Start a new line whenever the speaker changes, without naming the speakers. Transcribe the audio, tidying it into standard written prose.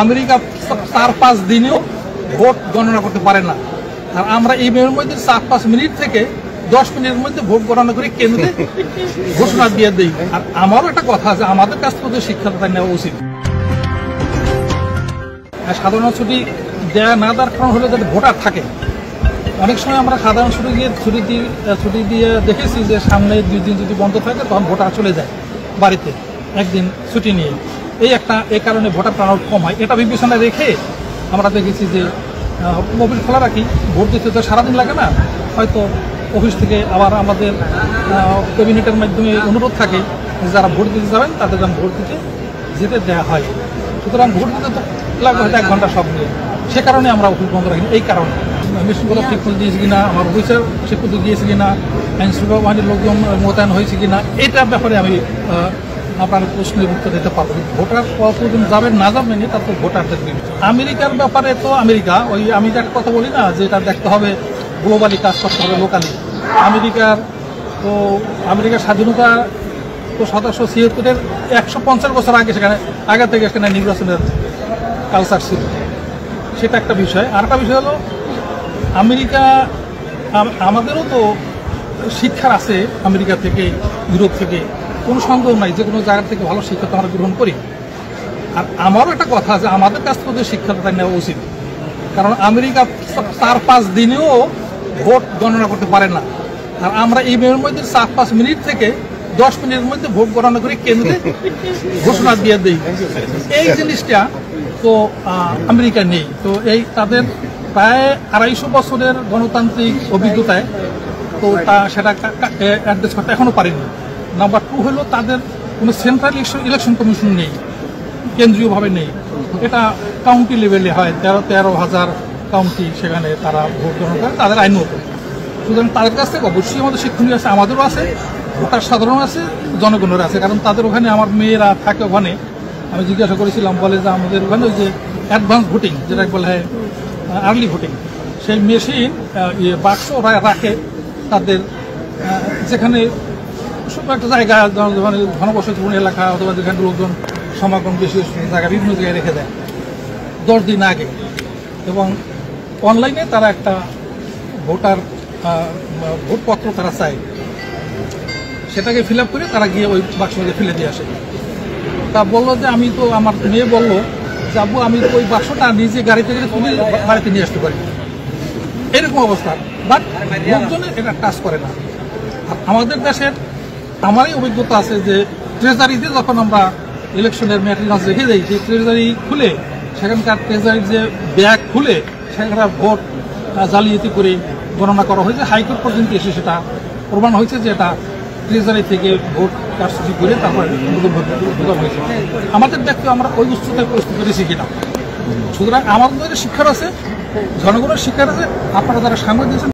America ৪-৫ দিনেও vote গণনা করতে পারে না। আর আমরা এই মধ্যে ৪-৫ মিনিট থেকে 10 মিনিটের মধ্যে ভোট গণনা করে কেন্দ্রে ঘোষণা দিয়ে দিই। আর আমারও একটা কথা আছে, আমাদের কাছ থেকে শিক্ষাটা নেওয়া উচিত। সাধারণ ছুটি দেওয়া না দেওয়ার কারণ হলো যাতে ভোটার থাকে। অনেক সময় আমরা সাধারণ ছুটি দিয়ে দেখেছি যে সামনে 2 দিন যদি বন্ধ থাকে তখন ভোটার চলে যায় বাড়িতে একদিন ছুটি নিয়ে। এই কারণে ভোটার টার্নআউট কম হয়। এটা বিবেচনায় রেখে আমরা দেখেছি যে মোবাইল খোলা রাখি, ভোট দিতে তো সারাদিন লাগে না, হয়তো অফিস থেকে আবার আমাদের ক্যাবিনেটের মাধ্যমে অনুরোধ থাকে যারা ভোট দিতে যাবেন তাদের যেন ভোট দিতে যেতে দেওয়া হয়। সুতরাং ভোট দিতে তো লাগবে হয়তো 1 ঘন্টা সব নিয়ে, সে কারণে আমরা অফিস বন্ধ রাখি। এই কারণে মেশিনগুলো ঠিক করে দিয়েছে কিনা, আমার অফিসার ঠিক করে দিয়েছে কিনা, আইন শৃঙ্খলা বাহিনীর লোকজন মোতায়েন হয়েছে কিনা, এটার ব্যাপারে আমি আপনার প্রশ্নের উত্তর দিতে পারবো। ভোটার কতজন যাবেন না যাবেন এটা তো ভোটারদের বিবেচনা। আমেরিকার ব্যাপারে তো আমি একটা কথা বলি না যে এটা দেখতে হবে গ্লোবালি, কাজ করতে হবে লোকালি। আমেরিকার স্বাধীনতা তো 1776-এর 150 বছর আগে থেকে সেখানে নির্বাচনের কালচার ছিল, সেটা একটা বিষয়। আর একটা বিষয় হলো আমেরিকা, আমাদেরও তো শিক্ষার আছে আমেরিকা থেকে, ইউরোপ থেকে, কোনো সন্দেহ নাই যে কোনো জায়গা থেকে ভালো শিক্ষা তো আমরা গ্রহণ করি। আর আমারও একটা কথা আছে, আমাদের কাছ থেকে শিক্ষাটা নেওয়া উচিত। কারণ আমেরিকা 4-5 দিনেও ভোট গণনা করতে পারে না। আর আমরা এই মধ্যে 4-5 মিনিট থেকে 10 মিনিটের মধ্যে ভোট গণনা করে কেন্দ্রে ঘোষণা দিয়ে দিই। এই জিনিসটা তো আমেরিকা নেই। তো তাদের প্রায় 250 বছরের গণতান্ত্রিক অভিজ্ঞতায় তো সেটা অ্যাড্রেস করতে এখনো পারেনি। নাম্বার 2 হলো তাদের কোনো সেন্ট্রাল ইলেকশন কমিশন নেই, কেন্দ্রীয়ভাবে নেই। এটা কাউন্টি লেভেলে হয়, 13,000 কাউন্টি, সেখানে তারা ভোট গ্রহণ করে তাদের আইনত। সুতরাং তাদের কাছ থেকে অবশ্যই আমাদের শিক্ষণীয় আছে, আমাদেরও আছে, ভোটার সাধারণ আছে, জনগণের আছে। কারণ তাদের ওখানে আমার মেয়েরা থাকে, ওখানে আমি জিজ্ঞাসা করেছিলাম, বলে যে আমাদের ওখানে ওই যে অ্যাডভান্স ভোটিং যেটা বলা হয় আর্লি ভোটিং, সেই মেশিন বাক্স ওরা রাখে তাদের যেখানে একটা জায়গা, ঘনবসতিপূর্ণ এলাকা অথবা যেখানে লোকজন সমাগম বেশি জায়গা, বিভিন্ন জায়গায় রেখে দেয় 10 দিন আগে। এবং অনলাইনে তারা একটা ভোটপত্র তারা চায়, সেটাকে ফিল আপ করে তারা গিয়ে ওই বাক্সটাকে ফেলে দিয়ে আসে। তা বললো যে আমার মেয়ে বললো যে আব্বু, আমি তো ওই বাক্সটা নিজে গাড়িতে তুলে বাড়িতে নিয়ে আসতে পারি, এরকম অবস্থা। বাট লোকজনের এটা কাজ করে না। আর আমাদের দেশের আমারই অভিজ্ঞতা আছে যে ট্রেজারিতে যখন আমরা ইলেকশনের ম্যাটেরিয়ালস রেখে দিই, যে ট্রেজারি খুলে সেখানকার ট্রেজারির যে ব্যাগ খুলে সেখানকার ভোট জালিয়াতি করে গণনা করা হয়েছে। হাইকোর্ট পর্যন্ত এসে সেটা প্রমাণ হয়েছে যে এটা ট্রেজারি থেকে ভোট কারচুপি করে তারপরে ঢোকানো হয়েছে। আমাদের দেখতে আমরা ওই উচ্চতায় পরিস্থিতি করেছি কিনা। সুতরাং আমাদের শিক্ষার আছে, জনগণের শিক্ষার আছে। আপনারা যারা সাংবাদিক দিয়েছেন